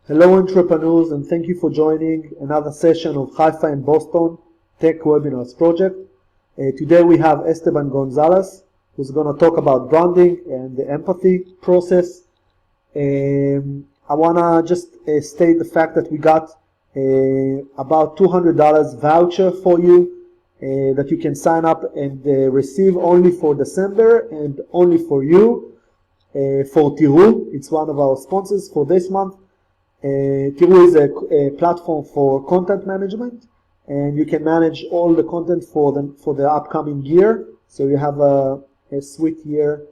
Hello entrepreneurs, and thank you for joining another session of Haifa and Boston Tech Webinars project. Today we have Esteban González'es, who's going to talk about branding and the empathy process. I want to just state the fact that we got about $200 voucher for you that you can sign up and receive only for December and only for you for Tiru. It's one of our sponsors for this month. Tiru is a platform for content management, and you can manage all the content for the upcoming year. So you have a sweet year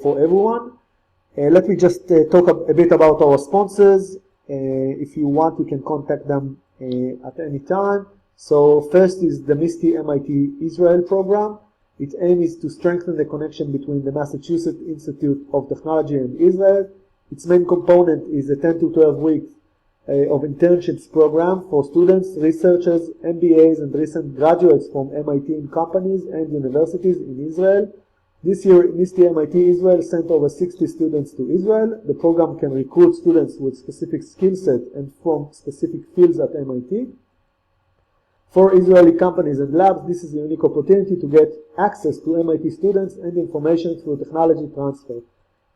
for everyone. Let me just talk a bit about our sponsors. If you want, you can contact them at any time. So first is the MISTI MIT Israel program. Its aim is to strengthen the connection between the Massachusetts Institute of Technology and Israel. Its main component is a 10 to 12 weeks of internships program for students, researchers, MBAs, and recent graduates from MIT in companies and universities in Israel. This year, MISTI MIT Israel sent over 60 students to Israel. The program can recruit students with specific skill set and from specific fields at MIT. For Israeli companies and labs, this is a unique opportunity to get access to MIT students and information through technology transfer.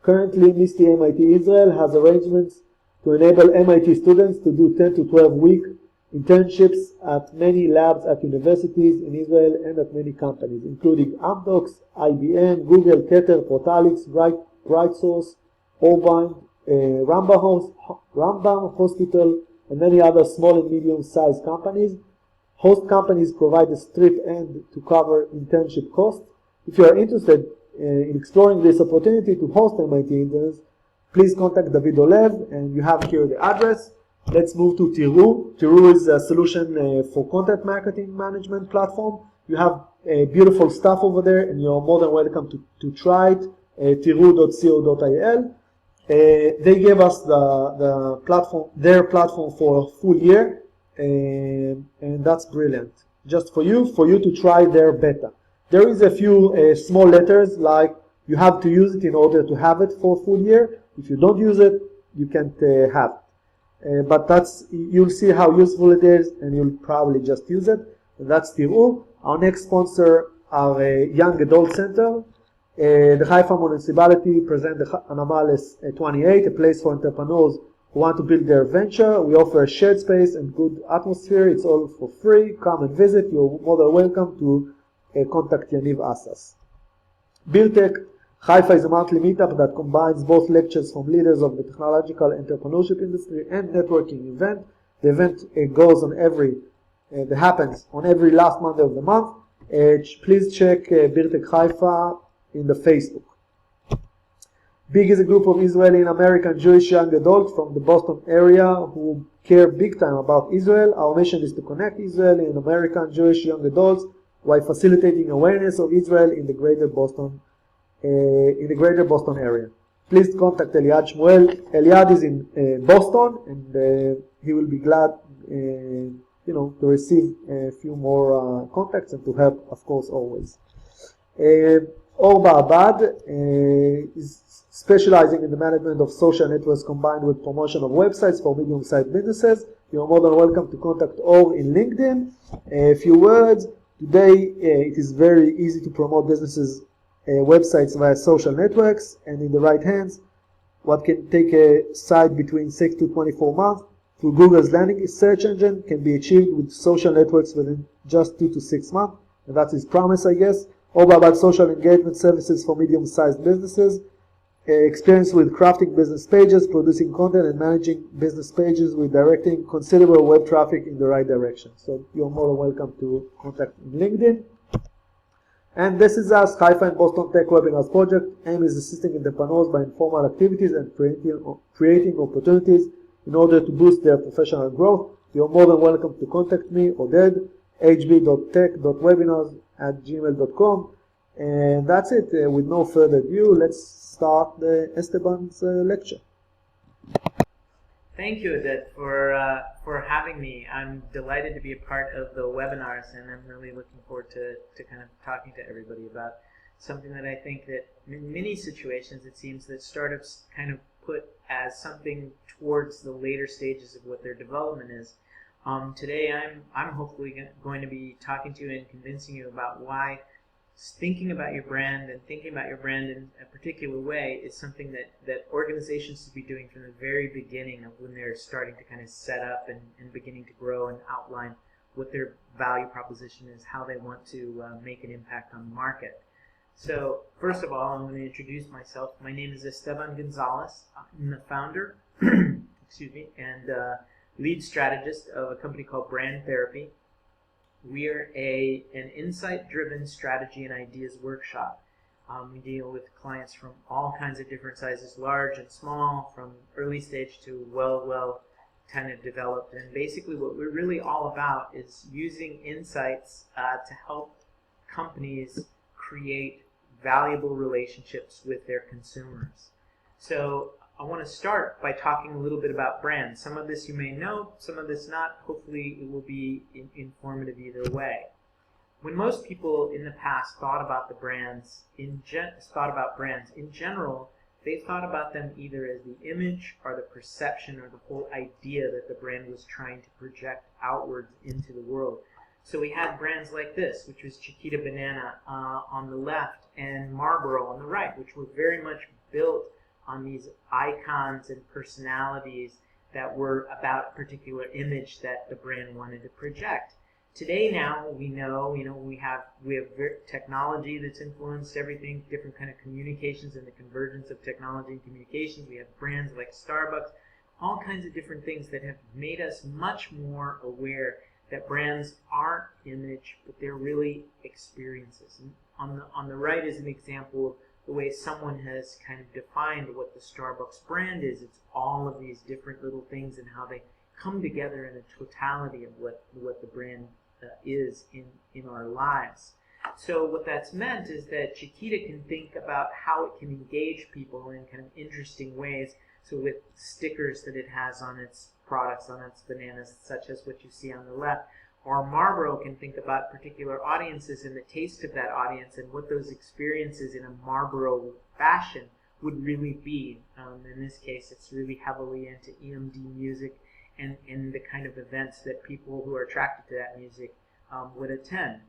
Currently, MISTI MIT Israel has arrangements to enable MIT students to do 10 to 12 week internships at many labs at universities in Israel and at many companies, including Amdocs, IBM, Google, Keter, Portalix, BrightSource, Orbind, Rambam Hospital, and many other small and medium-sized companies. Host companies provide a strip end to cover internship costs. If you are interested in exploring this opportunity to host MIT interns, please contact David Olev, and you have here the address. Let's move to Tiru. Tiru is a solution for content marketing management platform. You have beautiful stuff over there, and you're more than welcome to try it. Tiru.co.il. They gave us the platform, their platform, for a full year, and that's brilliant. Just for you to try their beta. There is a few small letters like you have to use it in order to have it for a full year. If you don't use it, you can't have it. But you'll see how useful it is, and you'll probably just use it. And that's Tiru. Our next sponsor are Young Adult Center. The Haifa municipality present the Nationalsation 28, a place for entrepreneurs who want to build their venture. We offer a shared space and good atmosphere. It's all for free. Come and visit. You're more than welcome to contact Yaniv Asas. BeerTech Haifa is a monthly meetup that combines both lectures from leaders of the technological entrepreneurship industry and networking event. The event happens on every last Monday of the month. Please check BeerTech Haifa in the Facebook. BIG is a group of Israeli and American Jewish young adults from the Boston area who care big time about Israel. Our mission is to connect Israeli and American Jewish young adults while facilitating awareness of Israel in the greater Boston area. Please contact Eliad Shmuel. Eliad is in Boston, and he will be glad, to receive a few more contacts and to help, of course, always. Orba Abad is specializing in the management of social networks combined with promotion of websites for medium-sized businesses. You are more than welcome to contact Or in LinkedIn. A few words. Today, it is very easy to promote businesses' websites via social networks, and in the right hands, what can take a site between 6 to 24 months through Google's landing search engine can be achieved with social networks within just 2 to 6 months, and that's his promise, I guess. Over about social engagement services for medium-sized businesses, experience with crafting business pages, producing content, and managing business pages with directing considerable web traffic in the right direction. So you're more than welcome to contact LinkedIn. And this is us, Haifa and Boston Tech Webinars project. AIM is assisting entrepreneurs by informal activities and creating opportunities in order to boost their professional growth. You're more than welcome to contact me, Oded, hb.tech.webinars@gmail.com. And that's it. With no further ado, let's start Esteban's lecture. Thank you, Oded, for having me. I'm delighted to be a part of the webinars, and I'm really looking forward to kind of talking to everybody about something that I think that in many situations it seems that startups kind of put as something towards the later stages of what their development is. Today I'm hopefully going to be talking to you and convincing you about why thinking about your brand and thinking about your brand in a particular way is something that organizations should be doing from the very beginning of when they're starting to kind of set up and beginning to grow and outline what their value proposition is, how they want to make an impact on the market. So first of all, I'm going to introduce myself. My name is Esteban González. I'm the founder excuse me, and lead strategist of a company called Brand Therapy. We are an insight-driven strategy and ideas workshop. We deal with clients from all kinds of different sizes, large and small, from early stage to well kind of developed. And basically what we're really all about is using insights to help companies create valuable relationships with their consumers. So I want to start by talking a little bit about brands. Some of this you may know, some of this not. Hopefully it will be informative either way. When most people in the past thought about the brands, in general, they thought about them either as the image or the perception or the whole idea that the brand was trying to project outwards into the world. So we had brands like this, which was Chiquita Banana on the left, and Marlboro on the right, which were very much built on these icons and personalities that were about a particular image that the brand wanted to project. Today now we know, we have technology that's influenced everything, different kind of communications and the convergence of technology and communications. We have brands like Starbucks, all kinds of different things that have made us much more aware that brands aren't image, but they're really experiences. And on the right is an example of the way someone has kind of defined what the Starbucks brand is. It's all of these different little things and how they come together in a totality of what the brand is in our lives. So what that's meant is that Chiquita can think about how it can engage people in kind of interesting ways. So with stickers that it has on its products, on its bananas, such as what you see on the left, or Marlboro can think about particular audiences and the taste of that audience and what those experiences in a Marlboro fashion would really be. In this case, it's really heavily into EMD music and the kind of events that people who are attracted to that music would attend.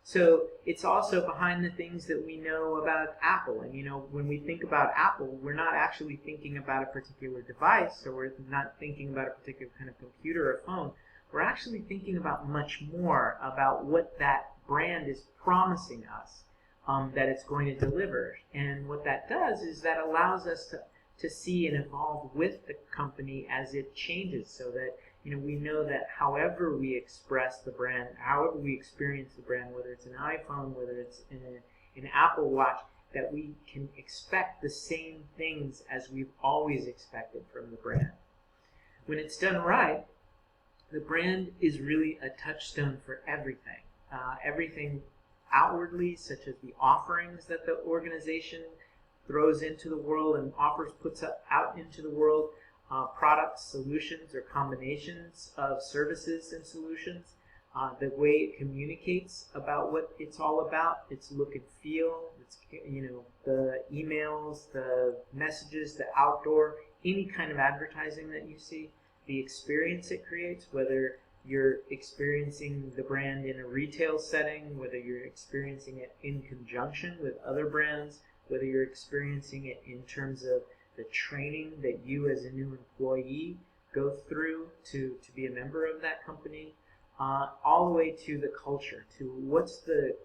So it's also behind the things that we know about Apple. And when we think about Apple, we're not actually thinking about a particular device, or we're not thinking about a particular kind of computer or phone. We're actually thinking about much more about what that brand is promising us that it's going to deliver. And what that does is that allows us to see and evolve with the company as it changes, so that we know that however we express the brand, however we experience the brand, whether it's an iPhone, whether it's an Apple Watch, that we can expect the same things as we've always expected from the brand. When it's done right, the brand is really a touchstone for everything. Everything outwardly, such as the offerings that the organization throws into the world and puts out into the world, products, solutions, or combinations of services and solutions, the way it communicates about what it's all about, its look and feel, its, the emails, the messages, the outdoor, any kind of advertising that you see, the experience it creates, whether you're experiencing the brand in a retail setting, whether you're experiencing it in conjunction with other brands, whether you're experiencing it in terms of the training that you as a new employee go through to be a member of that company, all the way to the culture, to what's the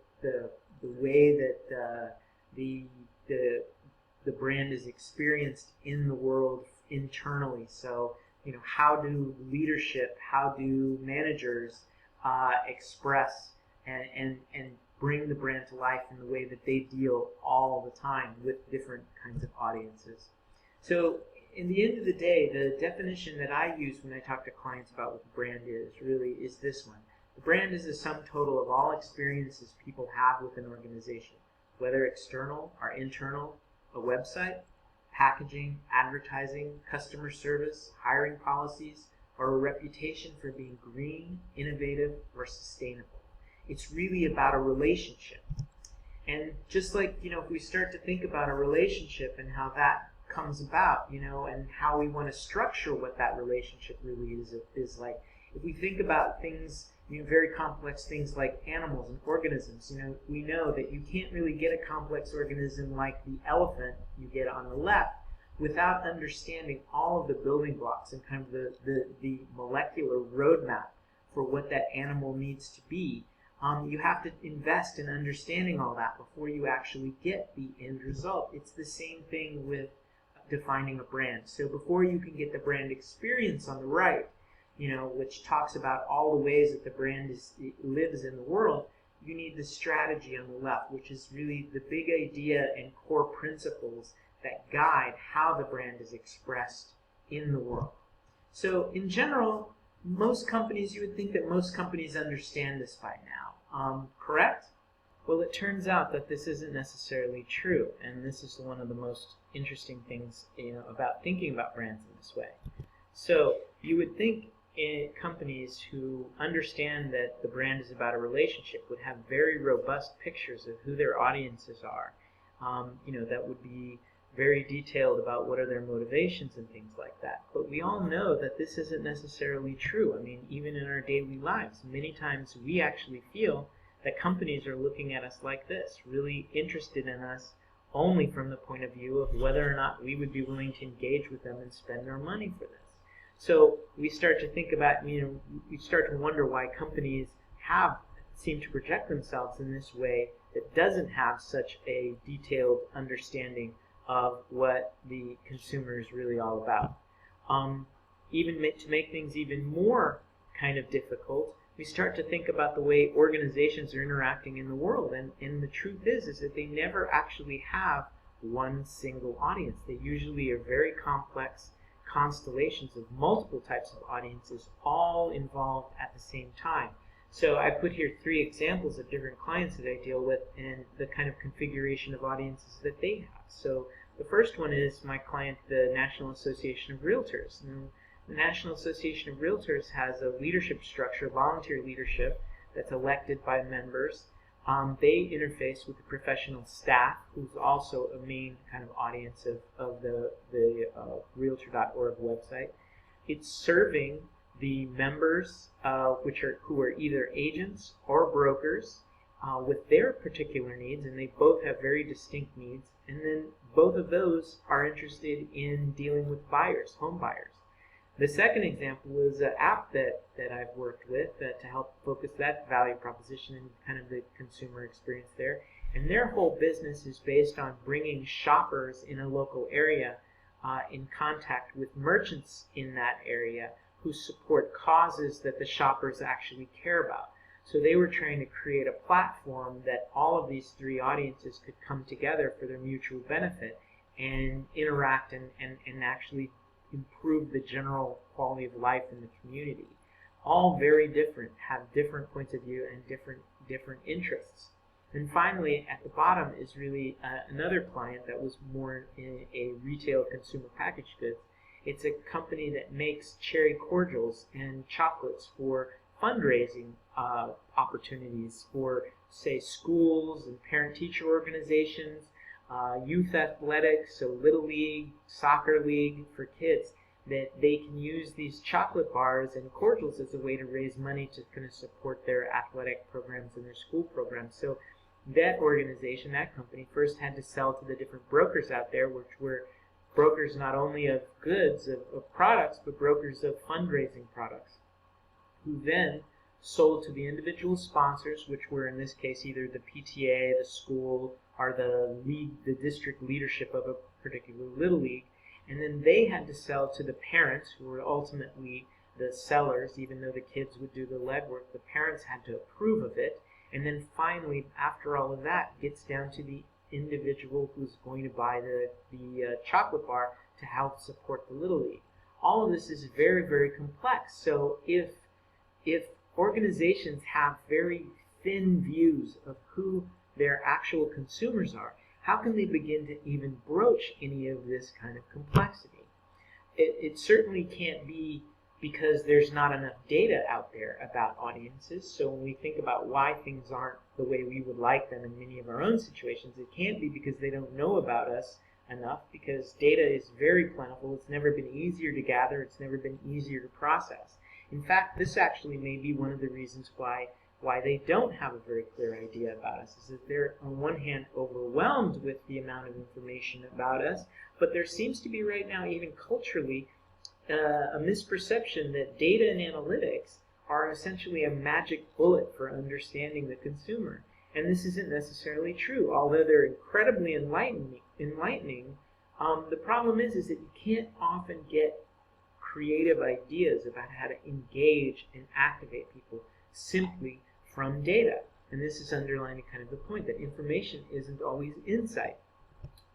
way that the brand is experienced in the world internally. So how do leadership, how do managers express and bring the brand to life in the way that they deal all the time with different kinds of audiences. So in the end of the day, the definition that I use when I talk to clients about what the brand is this one. The brand is the sum total of all experiences people have with an organization, whether external or internal, a website, packaging, advertising, customer service, hiring policies, or a reputation for being green, innovative, or sustainable. It's really about a relationship. And just like, if we start to think about a relationship and how that comes about, and how we want to structure what that relationship really is like. If we think about things, very complex things like animals and organisms, we know that you can't really get a complex organism like the elephant you get on the left without understanding all of the building blocks and kind of the molecular roadmap for what that animal needs to be. You have to invest in understanding all that before you actually get the end result. It's the same thing with defining a brand. So before you can get the brand experience on the right, which talks about all the ways that the brand lives in the world, you need the strategy on the left, which is really the big idea and core principles that guide how the brand is expressed in the world. So in general, most companies, you would think that most companies understand this by now, correct? Well, it turns out that this isn't necessarily true, and this is one of the most interesting things about thinking about brands in this way. So you would think companies who understand that the brand is about a relationship would have very robust pictures of who their audiences are, that would be very detailed about what are their motivations and things like that. But we all know that this isn't necessarily true. I mean, even in our daily lives, many times we actually feel that companies are looking at us like this, really interested in us only from the point of view of whether or not we would be willing to engage with them and spend their money for this. So we start to think about, we start to wonder why companies seem to project themselves in this way that doesn't have such a detailed understanding of what the consumer is really all about. Even to make things even more kind of difficult, we start to think about the way organizations are interacting in the world, and the truth is that they never actually have one single audience. They usually are very complex constellations of multiple types of audiences, all involved at the same time. So I put here 3 examples of different clients that I deal with and the kind of configuration of audiences that they have. So the first one is my client, the National Association of Realtors. And the National Association of Realtors has a leadership structure, volunteer leadership, that's elected by members. They interface with the professional staff, who's also a main kind of audience of the Realtor.org website. It's serving the members, who are either agents or brokers, with their particular needs, and they both have very distinct needs. And then both of those are interested in dealing with buyers, home buyers. The second example is an app that I've worked with to help focus that value proposition and kind of the consumer experience there. And their whole business is based on bringing shoppers in a local area in contact with merchants in that area who support causes that the shoppers actually care about. So they were trying to create a platform that all of these 3 audiences could come together for their mutual benefit and interact and actually improve the general quality of life in the community. All very different, have different points of view and different interests. And finally, at the bottom is really another client that was more in a retail consumer packaged goods. It's a company that makes cherry cordials and chocolates for fundraising opportunities for, say, schools and parent-teacher organizations, youth athletics, so Little League, Soccer League for kids, that they can use these chocolate bars and cordials as a way to raise money to kind of support their athletic programs and their school programs. So that organization, that company, first had to sell to the different brokers out there, which were brokers not only of goods, of products, but brokers of fundraising products, who then sold to the individual sponsors, which were in this case either the PTA, the school, or the league, the district leadership of a particular Little League. And then they had to sell to the parents, who were ultimately the sellers. Even though the kids would do the legwork, the parents had to approve of it. And then finally, after all of that, gets down to the individual who's going to buy the chocolate bar to help support the Little League. All of this is very, very complex. So if organizations have very thin views of who their actual consumers are, how can they begin to even broach any of this kind of complexity? It certainly can't be because there's not enough data out there about audiences. So when we think about why things aren't the way we would like them in many of our own situations, it can't be because they don't know about us enough because data is very plentiful. It's never been easier to gather. It's never been easier to process. In fact, this actually may be one of the reasons why they don't have a very clear idea about us, is that they're on one hand overwhelmed with the amount of information about us, but there seems to be right now, even culturally, a misperception that data and analytics are essentially a magic bullet for understanding the consumer. And this isn't necessarily true. Although they're incredibly enlightening, the problem is that you can't often get creative ideas about how to engage and activate people simply from data. And this is underlining kind of the point that information isn't always insight.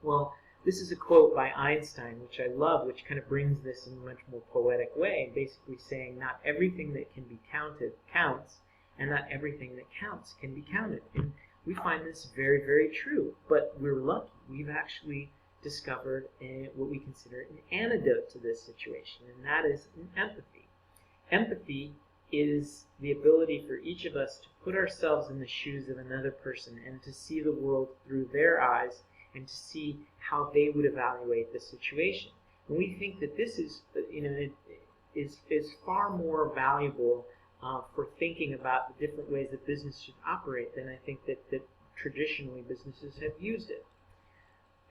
Well, this is a quote by Einstein, which I love, which kind of brings this in a much more poetic way, basically saying not everything that can be counted counts, and not everything that counts can be counted. And we find this very, very true, but we're lucky. We've actually discovered what we consider an antidote to this situation, and that is an empathy. Empathy is the ability for each of us to put ourselves in the shoes of another person and to see the world through their eyes and to see how they would evaluate the situation. And we think that this is, is far more valuable for thinking about the different ways that business should operate than I think that traditionally businesses have used it.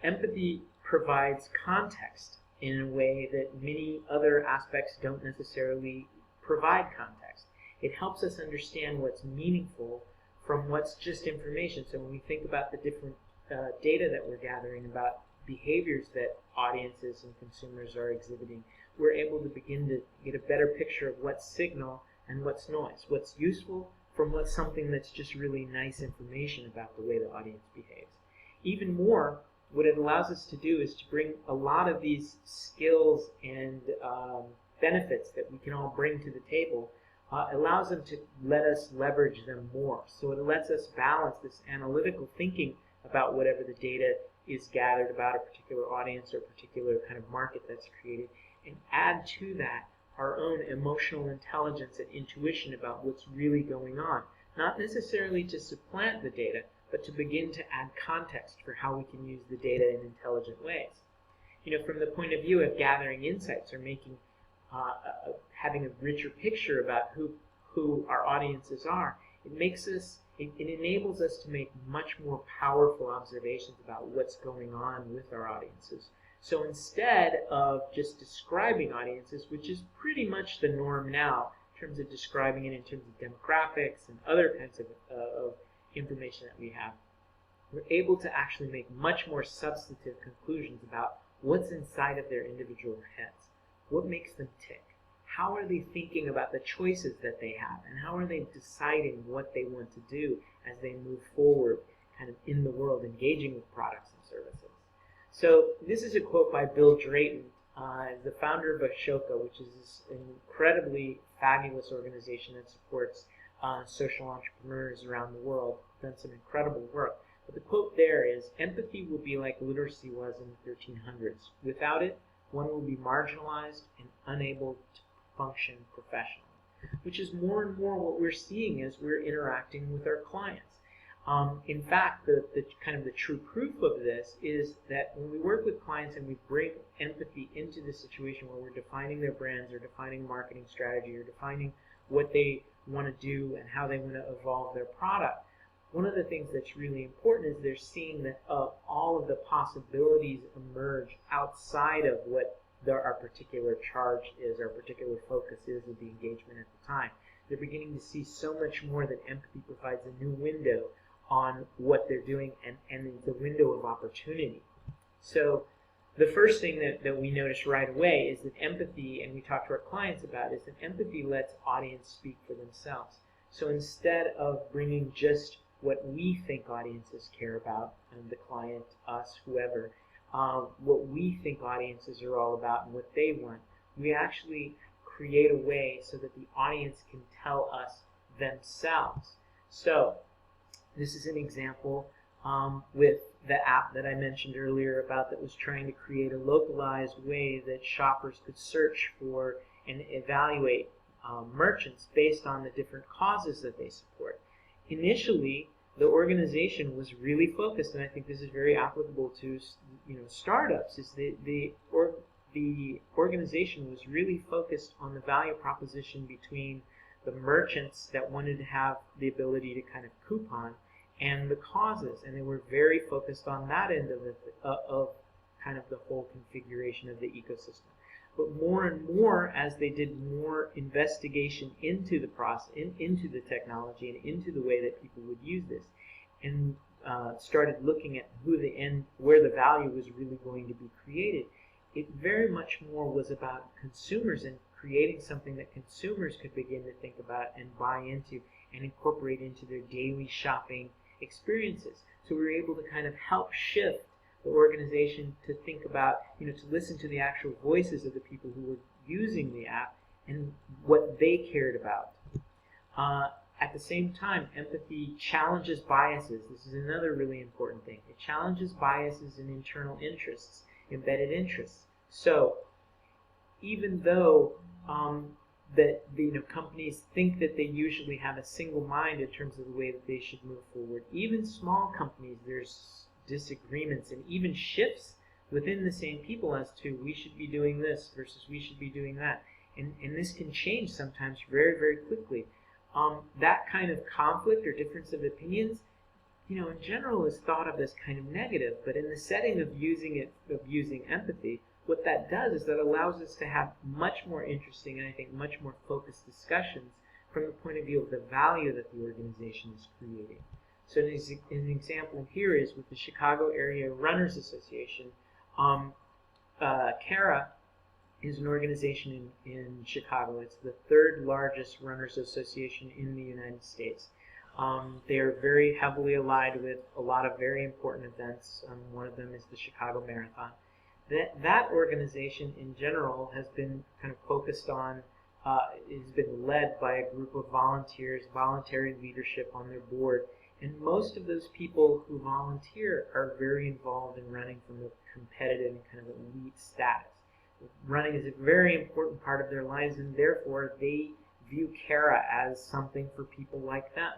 Empathy provides context in a way that many other aspects don't necessarily provide context. It helps us understand what's meaningful from what's just information. So when we think about the different data that we're gathering about behaviors that audiences and consumers are exhibiting, we're able to begin to get a better picture of what's signal and what's noise, what's useful from what's something that's just really nice information about the way the audience behaves. Even more, what it allows us to do is to bring a lot of these skills and benefits that we can all bring to the table, allows them to let us leverage them more. So it lets us balance this analytical thinking about whatever the data is gathered about a particular audience or a particular kind of market that's created, and add to that our own emotional intelligence and intuition about what's really going on. Not necessarily to supplant the data, but to begin to add context for how we can use the data in intelligent ways. From the point of view of gathering insights or making, having a richer picture about who our audiences are, it enables us to make much more powerful observations about what's going on with our audiences. So instead of just describing audiences, which is pretty much the norm now in terms of describing it in terms of demographics and other kinds of information that we have, we're able to actually make much more substantive conclusions about what's inside of their individual heads. What makes them tick? How are they thinking about the choices that they have? And how are they deciding what they want to do as they move forward kind of in the world, engaging with products and services? So this is a quote by Bill Drayton, the founder of Ashoka, which is this incredibly fabulous organization that supports social entrepreneurs around the world. Done some incredible work. But the quote there is, "Empathy will be like literacy was in the 1300s. Without it, one will be marginalized and unable to function professionally," which is more and more what we're seeing as we're interacting with our clients. In fact, the kind of the true proof of this is that when we work with clients and we bring empathy into the situation where we're defining their brands or defining marketing strategy or defining what they want to do and how they want to evolve their product, one of the things that's really important is they're seeing that all of the possibilities emerge outside of what our particular charge is, our particular focus is of the engagement at the time. They're beginning to see so much more that empathy provides a new window on what they're doing and the window of opportunity. So the first thing that we notice right away is that empathy, and we talk to our clients about, is that empathy lets audience speak for themselves. So instead of bringing just what we think audiences care about, and the client, us, whoever, what we think audiences are all about and what they want, we actually create a way so that the audience can tell us themselves. So this is an example with the app that I mentioned earlier about that was trying to create a localized way that shoppers could search for and evaluate merchants based on the different causes that they support. Initially, the organization was really focused, and I think this is very applicable to startups, is the organization was really focused on the value proposition between the merchants that wanted to have the ability to kind of coupon and the causes, and they were very focused on that end of of kind of the whole configuration of the ecosystem. But more and more, as they did more investigation into the process, into the technology, and into the way that people would use this, and started looking at where the value was really going to be created, it very much more was about consumers and creating something that consumers could begin to think about and buy into and incorporate into their daily shopping experiences. So we were able to kind of help shift the organization to think about, to listen to the actual voices of the people who were using the app and what they cared about. At the same time, empathy challenges biases. This is another really important thing. It challenges biases and internal interests, embedded interests. So even though that companies think that they usually have a single mind in terms of the way that they should move forward, even small companies, there's disagreements and even shifts within the same people as to we should be doing this versus we should be doing that. And this can change sometimes very, very quickly. That kind of conflict or difference of opinions, in general is thought of as kind of negative, but in the setting of using empathy, what that does is that allows us to have much more interesting and I think much more focused discussions from the point of view of the value that the organization is creating. So an example here is with the Chicago Area Runners Association. CARA is an organization in Chicago. It's the third largest runners association in the United States. They are very heavily allied with a lot of very important events. One of them is the Chicago Marathon. That organization in general has been kind of focused on, has been led by a group of volunteers, voluntary leadership on their board. And most of those people who volunteer are very involved in running from a competitive and kind of elite status. Running is a very important part of their lives, and therefore they view CARA as something for people like them.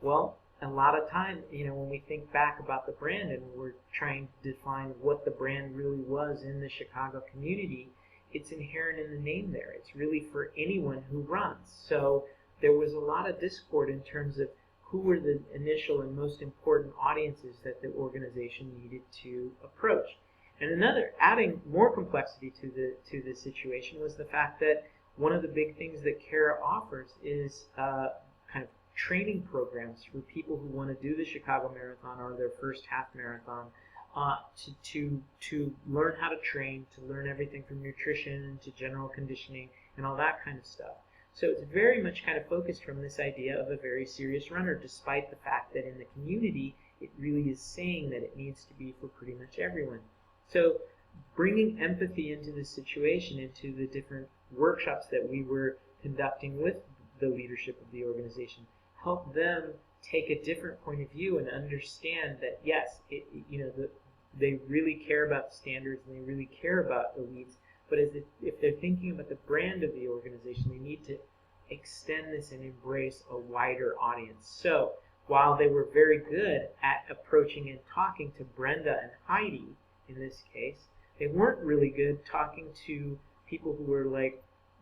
Well, a lot of times, when we think back about the brand and we're trying to define what the brand really was in the Chicago community, it's inherent in the name there. It's really for anyone who runs. So there was a lot of discord in terms of who were the initial and most important audiences that the organization needed to approach. And adding more complexity to the situation was the fact that one of the big things that CARA offers is kind of training programs for people who want to do the Chicago Marathon or their first half marathon, to learn how to train, to learn everything from nutrition to general conditioning and all that kind of stuff. So it's very much kind of focused from this idea of a very serious runner, despite the fact that in the community it really is saying that it needs to be for pretty much everyone. So bringing empathy into the situation, into the different workshops that we were conducting with the leadership of the organization, helped them take a different point of view and understand that yes, they really care about standards and they really care about elites, but if they're thinking about the brand of the organization, they need to extend this and embrace a wider audience. So while they were very good at approaching and talking to Brenda and Heidi, in this case, they weren't really good talking to people who were like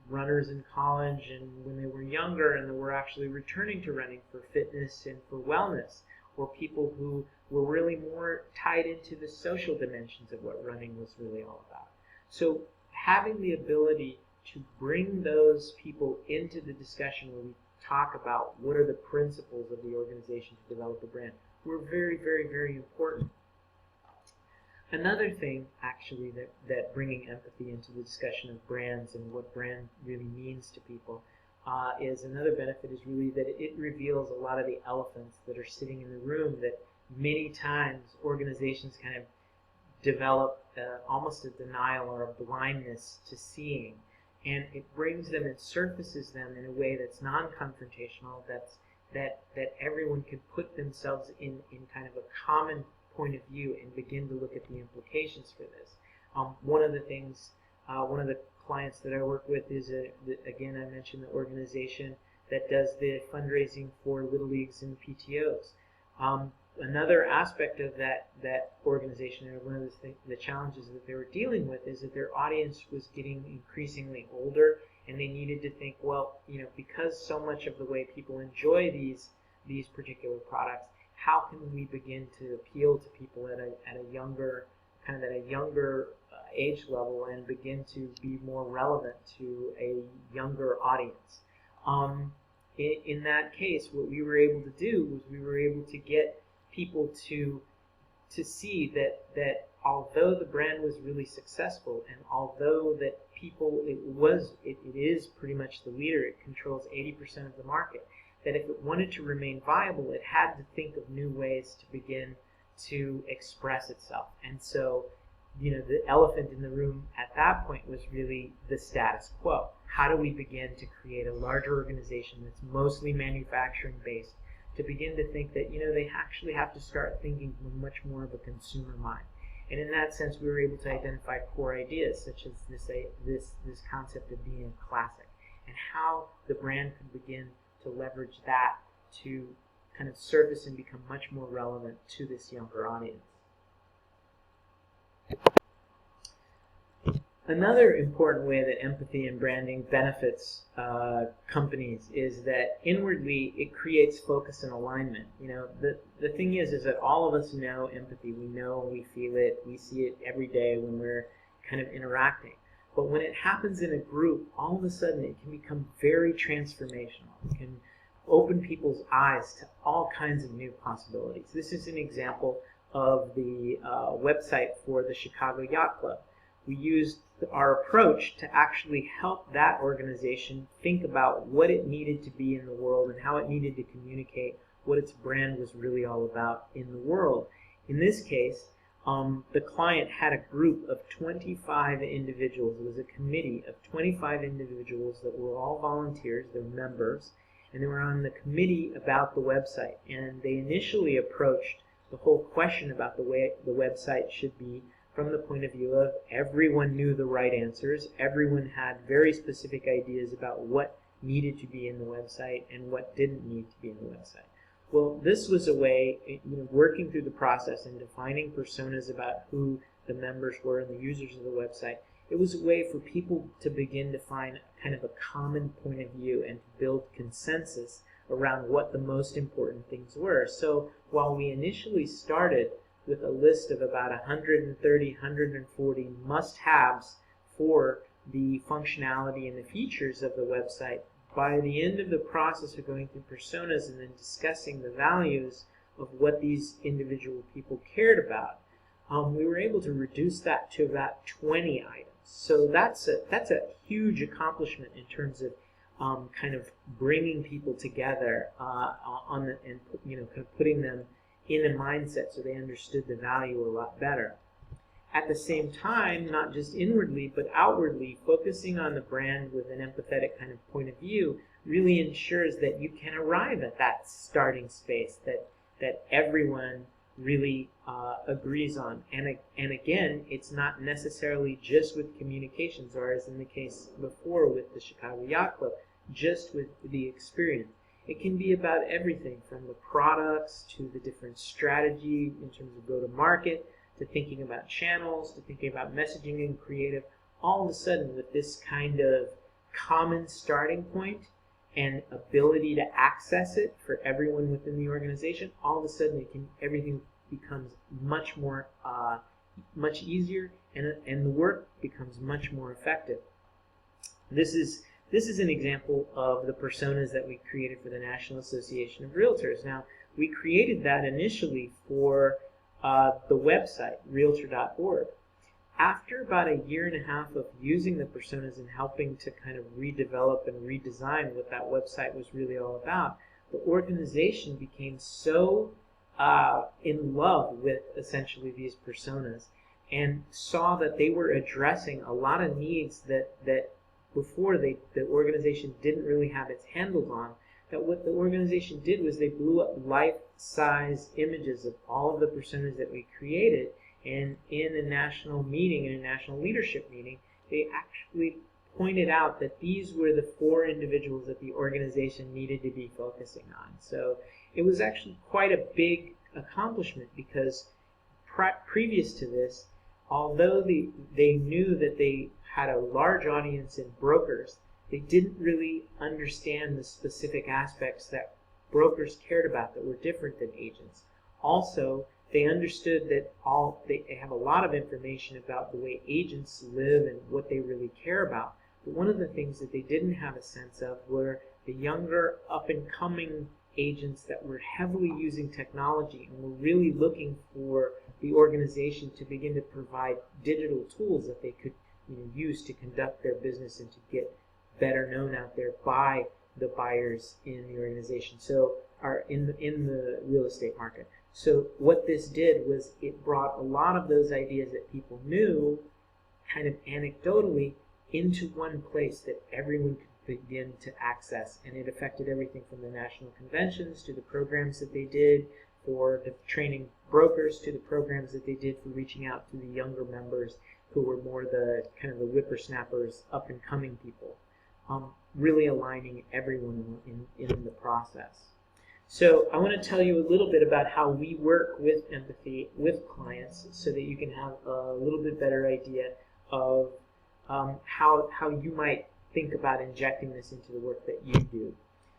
runners in college and when they were younger and they were actually returning to running for fitness and for wellness, or people who were really more tied into the social dimensions of what running was really all about. So having the ability to bring those people into the discussion where we talk about what are the principles of the organization to develop a brand were very, very, very important. Another thing, actually, that bringing empathy into the discussion of brands and what brand really means to people is another benefit is really that it reveals a lot of the elephants that are sitting in the room that many times organizations kind of develop almost a denial or a blindness to seeing. And it brings them and surfaces them in a way that's non-confrontational, that everyone can put themselves in kind of a common point of view and begin to look at the implications for this. One of the clients that I work with is, again, I mentioned the organization that does the fundraising for Little Leagues and PTOs. Another aspect of that organization, and one of the challenges that they were dealing with, is that their audience was getting increasingly older, and they needed to think, well, because so much of the way people enjoy these particular products, how can we begin to appeal to people at a younger age level and begin to be more relevant to a younger audience? In that case, what we were able to do was we were able to get people to see that although the brand was really successful, and although that it is pretty much the leader, it controls 80% of the market, that if it wanted to remain viable, it had to think of new ways to begin to express itself. And so, the elephant in the room at that point was really the status quo. How do we begin to create a larger organization that's mostly manufacturing based, to begin to think that they actually have to start thinking from much more of a consumer mind? And in that sense, we were able to identify core ideas such as this concept of being a classic, and how the brand could begin to leverage that to kind of surface and become much more relevant to this younger audience. Another important way that empathy and branding benefits companies is that inwardly it creates focus and alignment. The thing is that all of us know empathy. We know, we feel it, we see it every day when we're kind of interacting. But when it happens in a group, all of a sudden it can become very transformational. It can open people's eyes to all kinds of new possibilities. This is an example of the website for the Chicago Yacht Club. We used our approach to actually help that organization think about what it needed to be in the world and how it needed to communicate what its brand was really all about in the world. In this case, the client had a group of 25 individuals. It was a committee of 25 individuals that were all volunteers, they're members, and they were on the committee about the website. And they initially approached the whole question about the way the website should be from the point of view of everyone knew the right answers, everyone had very specific ideas about what needed to be in the website and what didn't need to be in the website. Well, this was a way, working through the process and defining personas about who the members were and the users of the website, it was a way for people to begin to find kind of a common point of view and to build consensus around what the most important things were. So while we initially started with a list of about 130, 140 must-haves for the functionality and the features of the website, by the end of the process of going through personas and then discussing the values of what these individual people cared about, we were able to reduce that to about 20 items. So that's a huge accomplishment in terms of kind of bringing people together and kind of putting them in a mindset so they understood the value a lot better. At the same time, not just inwardly, but outwardly, focusing on the brand with an empathetic kind of point of view really ensures that you can arrive at that starting space that everyone really agrees on. And again, it's not necessarily just with communications, or as in the case before with the Chicago Yacht Club, just with the experience. It can be about everything from the products to the different strategy in terms of go-to-market, to thinking about channels, to thinking about messaging and creative. All of a sudden, with this kind of common starting point and ability to access it for everyone within the organization, all of a sudden everything becomes much easier, and the work becomes much more effective. This is an example of the personas that we created for the National Association of Realtors. Now, we created that initially for the website, realtor.org. After about a year and a half of using the personas and helping to kind of redevelop and redesign what that website was really all about, the organization became so in love with essentially these personas and saw that they were addressing a lot of needs that before the organization didn't really have its handles on. That what the organization did was they blew up life-size images of all of the personas that we created, and in a national meeting, in a national leadership meeting, they actually pointed out that these were the 4 individuals that the organization needed to be focusing on. So it was actually quite a big accomplishment, because previous to this, although they knew that they had a large audience in brokers, they didn't really understand the specific aspects that brokers cared about that were different than agents. Also, they understood that they have a lot of information about the way agents live and what they really care about. But one of the things that they didn't have a sense of were the younger, up-and-coming agents that were heavily using technology and were really looking for the organization to begin to provide digital tools that they could use to conduct their business and to get better known out there by the buyers in the organization, so are in the real estate market. So what this did was it brought a lot of those ideas that people knew kind of anecdotally into one place that everyone could begin to access, and it affected everything from the national conventions to the programs that they did for the training brokers to the programs that they did for reaching out to the younger members who were more the kind of the whippersnappers, up and coming people, really aligning everyone in the process. So I want to tell you a little bit about how we work with empathy with clients, so that you can have a little bit better idea of how you might think about injecting this into the work that you do.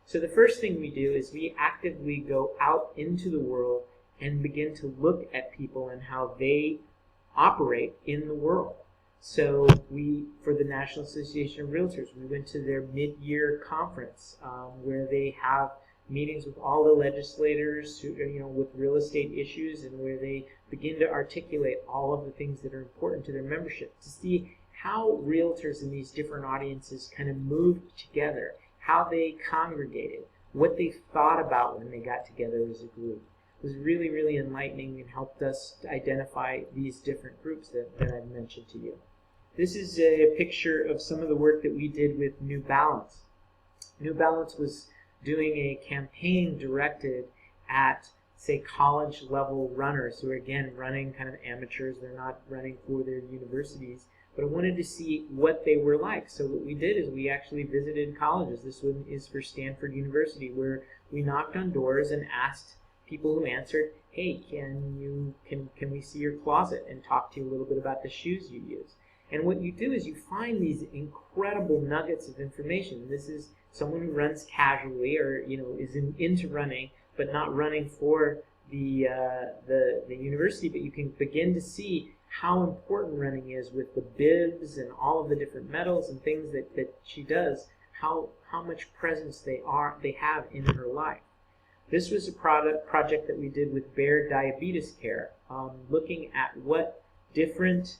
So the first thing we do is we actively go out into the world and begin to look at people and how they operate in the world. So for the National Association of Realtors, we went to their mid-year conference where they have meetings with all the legislators who, with real estate issues, and where they begin to articulate all of the things that are important to their membership, to see how realtors in these different audiences kind of moved together, how they congregated, what they thought about when they got together as a group. It was really, really enlightening and helped us to identify these different groups that I've mentioned to you. This is a picture of some of the work that we did with New Balance. New Balance was doing a campaign directed at, say, college-level runners who are, again, running kind of amateurs. They're not running for their universities, but I wanted to see what they were like. So what we did is we actually visited colleges. This one is for Stanford University, where we knocked on doors and asked people who answered, hey, can we see your closet and talk to you a little bit about the shoes you use? And what you do is you find these incredible nuggets of information. This is someone who runs casually, or is into running, but not running for the university. But you can begin to see how important running is with the bibs and all of the different medals and things that she does. How much presence they have in her life. This was a project that we did with Bear Diabetes Care, looking at what different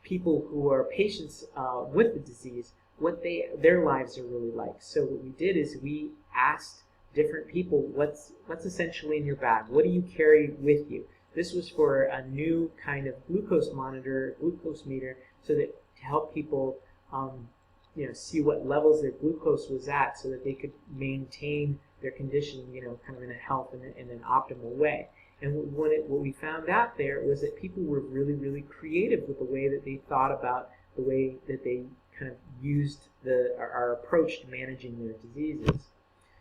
people who are patients with the disease, what their lives are really like. So what we did is we asked different people, what's essentially in your bag? What do you carry with you? This was for a new kind of glucose meter, so that to help people see what levels their glucose was at, so that they could maintain their condition, kind of in a health and in an optimal way. And what we found out there was that people were really, really creative with the way that they thought about the way that they kind of used our approach to managing their diseases.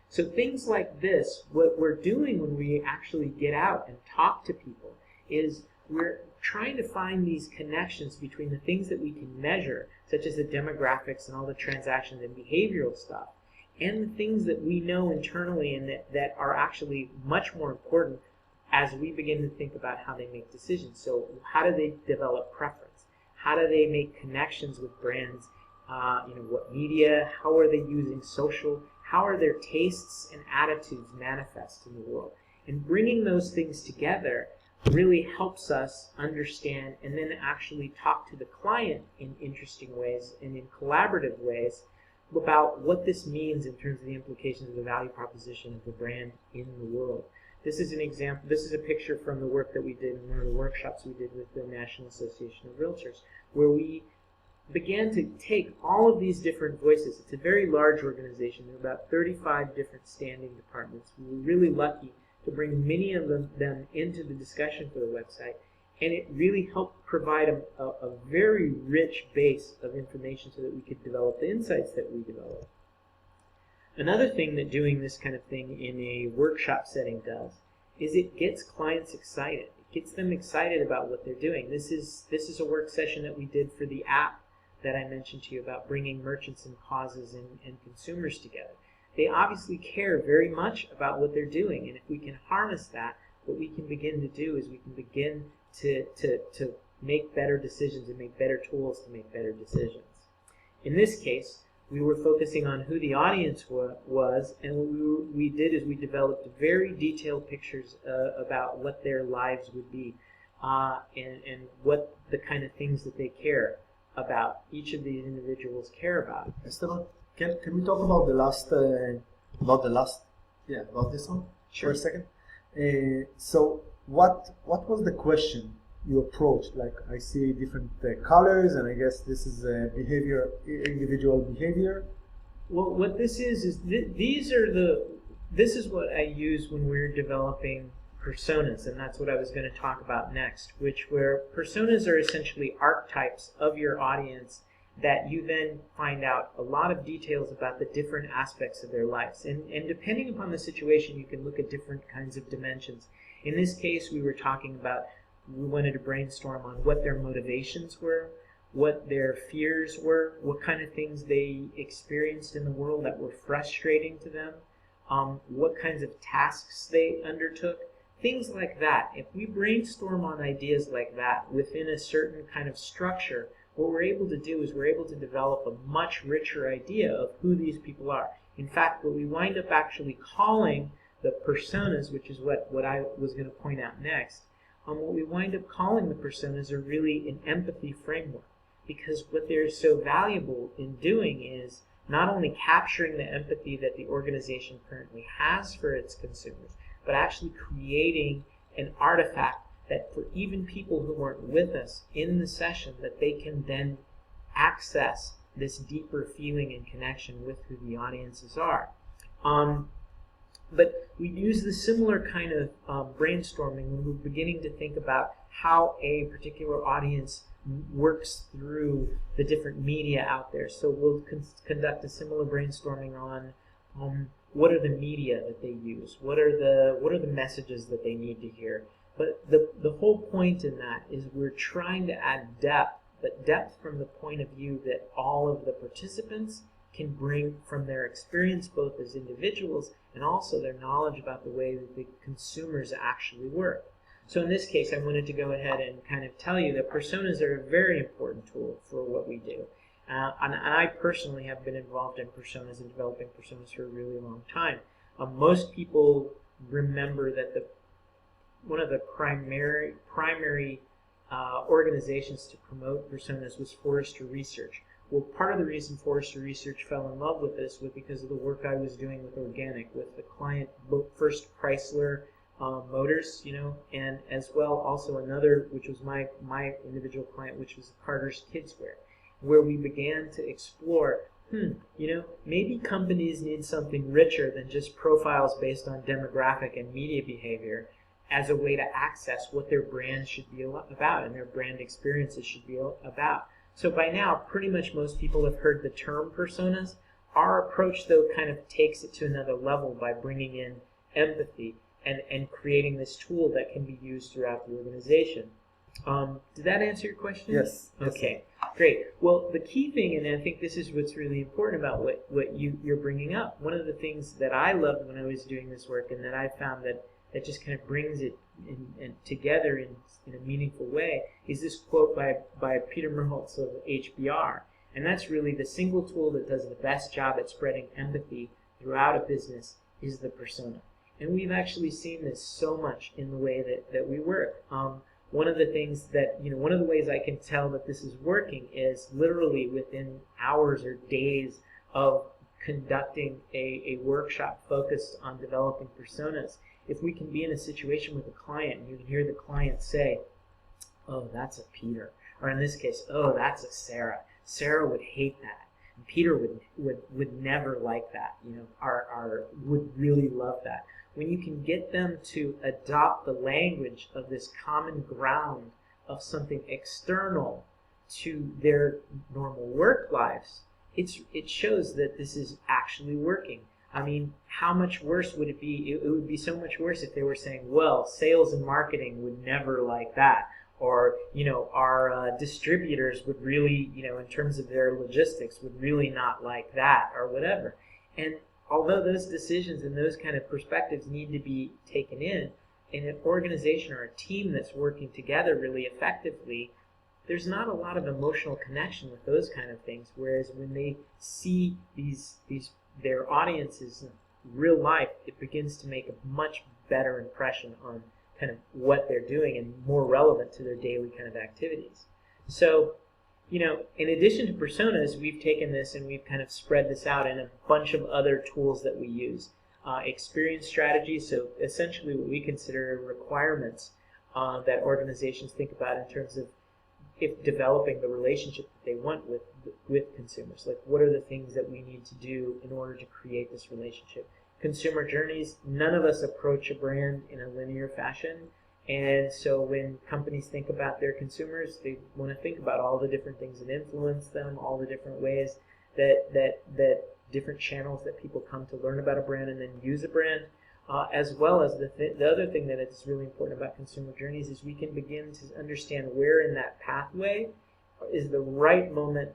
So things like this, what we're doing when we actually get out and talk to people, is we're trying to find these connections between the things that we can measure, such as the demographics and all the transactions and behavioral stuff, and the things that we know internally and that are actually much more important as we begin to think about how they make decisions. So how do they develop preference? How do they make connections with brands? What media? How are they using social? How are their tastes and attitudes manifest in the world? And bringing those things together really helps us understand and then actually talk to the client in interesting ways and in collaborative ways about what this means in terms of the implications of the value proposition of the brand in the world. This is an example. This is a picture from the work that we did in one of the workshops we did with the National Association of Realtors, where we began to take all of these different voices. It's a very large organization. There are about 35 different standing departments. We were really lucky to bring many of them into the discussion for the website And it really helped provide a very rich base of information so that we could develop the insights that we developed. Another thing that doing this kind of thing in a workshop setting does is it gets clients excited. It gets them excited about what they're doing. This is a work session that we did for the app that I mentioned to you about bringing merchants and causes and consumers together. They obviously care very much about what they're doing, and if we can harness that, what we can begin to do is we can begin to make better decisions and make better tools to make better decisions. In this case, we were focusing on who the audience was, and what we did is we developed very detailed pictures about what their lives would be and what the kind of things that they care about, each of these individuals care about. Esteban, can we talk about about this one Sure. for a second? So what was the question you approached? Like, I see different colors, and I guess this is behavior, individual behavior. Well, what this is this is what I use when we're developing personas, and that's what I was going to talk about next, where personas are essentially archetypes of your audience that you then find out a lot of details about the different aspects of their lives. And depending upon the situation, you can look at different kinds of dimensions. In this case, we wanted to brainstorm on what their motivations were, what their fears were, what kind of things they experienced in the world that were frustrating to them, what kinds of tasks they undertook, things like that. If we brainstorm on ideas like that within a certain kind of structure, what we're able to do is we're able to develop a much richer idea of who these people are. In fact, what we wind up actually calling the personas, which is what I was going to point out next, what we wind up calling the personas are really an empathy framework, because what they're so valuable in doing is not only capturing the empathy that the organization currently has for its consumers, but actually creating an artifact that for even people who weren't with us in the session, that they can then access this deeper feeling and connection with who the audiences are. But we use the similar kind of brainstorming when we're beginning to think about how a particular audience works through the different media out there. So we'll conduct a similar brainstorming on what are the media that they use, what are the messages that they need to hear. But the whole point in that is we're trying to add depth, but depth from the point of view that all of the participants can bring from their experience both as individuals and also their knowledge about the way that the consumers actually work. So in this case, I wanted to go ahead and kind of tell you that personas are a very important tool for what we do. And I personally have been involved in personas and developing personas for a really long time. Most people remember that one of the primary organizations to promote personas was Forrester Research. Well, part of the reason Forrester Research fell in love with this was because of the work I was doing with organic, with the client, first Chrysler Motors, and as well also another, which was my individual client, which was Carter's Kidswear, where we began to explore, maybe companies need something richer than just profiles based on demographic and media behavior as a way to access what their brand should be about and their brand experiences should be about. So by now, pretty much most people have heard the term personas. Our approach, though, kind of takes it to another level by bringing in empathy and creating this tool that can be used throughout the organization. Did that answer your question? Yes. Okay, great. Well, the key thing, and I think this is what's really important about what you're bringing up, one of the things that I loved when I was doing this work and that I found that just kind of brings it together in a meaningful way is this quote by Peter Merholtz of HBR. And that's really the single tool that does the best job at spreading empathy throughout a business is the persona. And we've actually seen this so much in the way that we work. One of the things that, one of the ways I can tell that this is working is literally within hours or days of conducting a workshop focused on developing personas. If we can be in a situation with a client and you can hear the client say, oh, that's a Peter. Or in this case, oh, that's a Sarah. Sarah would hate that. And Peter would never like that. Would really love that. When you can get them to adopt the language of this common ground of something external to their normal work lives, it shows that this is actually working. I mean, how much worse would it be? It would be so much worse if they were saying, well, sales and marketing would never like that. Or, our distributors would really, in terms of their logistics, would really not like that, or whatever. And although those decisions and those kind of perspectives need to be taken in an organization or a team that's working together really effectively, there's not a lot of emotional connection with those kind of things. Whereas when they see their audiences in real life, it begins to make a much better impression on kind of what they're doing and more relevant to their daily kind of activities. So, in addition to personas, we've taken this and we've kind of spread this out in a bunch of other tools that we use. Experience strategies, so essentially what we consider requirements that organizations think about in terms of if developing the relationship that they want with consumers. Like, what are the things that we need to do in order to create this relationship? Consumer journeys, none of us approach a brand in a linear fashion. And so when companies think about their consumers, they want to think about all the different things that influence them, all the different ways that different channels that people come to learn about a brand and then use a brand. As well as the other thing that is really important about consumer journeys is we can begin to understand where in that pathway is the right moment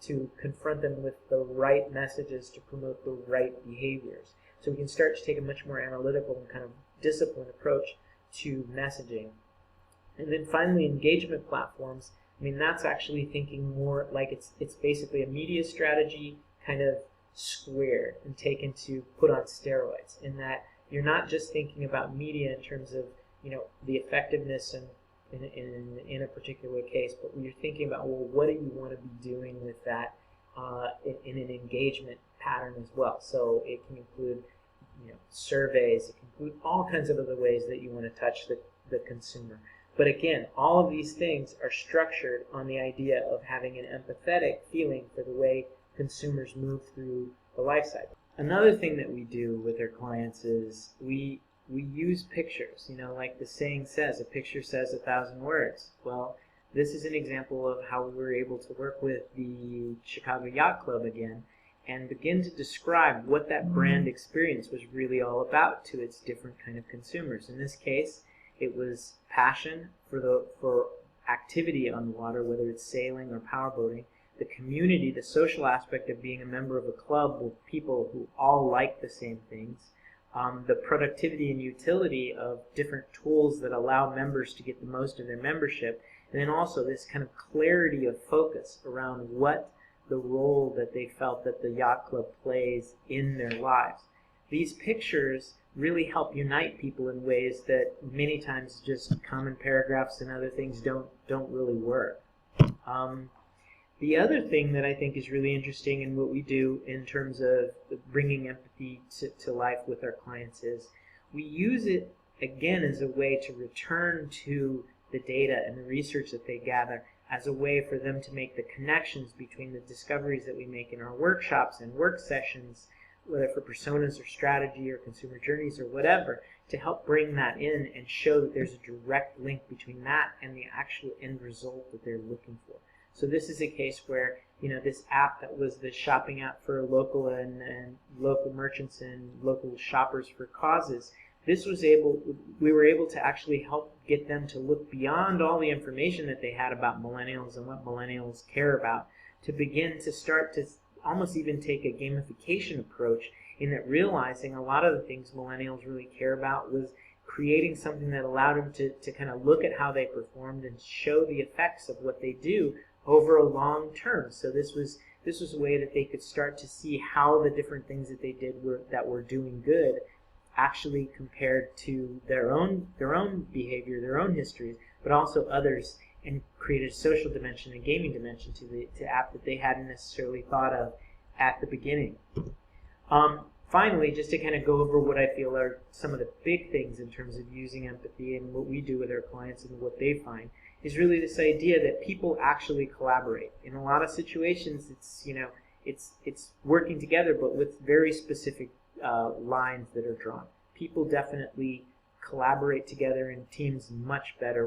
to confront them with the right messages to promote the right behaviors. So we can start to take a much more analytical and kind of disciplined approach to messaging. And then finally, engagement platforms. I mean, that's actually thinking more like it's basically a media strategy kind of squared and taken to put on steroids, in that you're not just thinking about media in terms of the effectiveness and in a particular case, but you're thinking about, well, what do you want to be doing with that in an engagement pattern as well. So it can include surveys, it can include all kinds of other ways that you want to touch the consumer. But again, all of these things are structured on the idea of having an empathetic feeling for the way consumers move through the life cycle. Another thing that we do with our clients is we use pictures. Like the saying says, a picture says 1,000 words. Well, this is an example of how we were able to work with the Chicago Yacht Club again and begin to describe what that brand experience was really all about to its different kind of consumers. In this case, it was passion for activity on the water, whether it's sailing or powerboating, the community, the social aspect of being a member of a club with people who all like the same things, the productivity and utility of different tools that allow members to get the most of their membership, and then also this kind of clarity of focus around what the role that they felt that the yacht club plays in their lives. These pictures really help unite people in ways that many times just common paragraphs and other things don't really work. The other thing that I think is really interesting in what we do in terms of bringing empathy to life with our clients is we use it again as a way to return to the data and the research that they gather as a way for them to make the connections between the discoveries that we make in our workshops and work sessions, whether for personas or strategy or consumer journeys or whatever, to help bring that in and show that there's a direct link between that and the actual end result that they're looking for. So this is a case where, this app that was the shopping app for local and local merchants and local shoppers for causes, we were able to actually help get them to look beyond all the information that they had about millennials and what millennials care about, to begin to start to almost even take a gamification approach, in that realizing a lot of the things millennials really care about was creating something that allowed them to kind of look at how they performed and show the effects of what they do over a long term. So this was a way that they could start to see how the different things that they did that were doing good actually compared to their own behavior, their own histories, but also others, and create a social dimension and gaming dimension to the app that they hadn't necessarily thought of at the beginning. Finally, just to kind of go over what I feel are some of the big things in terms of using empathy and what we do with our clients and what they find, is really this idea that people actually collaborate. In a lot of situations, it's working together, but with very specific lines that are drawn. People definitely collaborate together in teams much better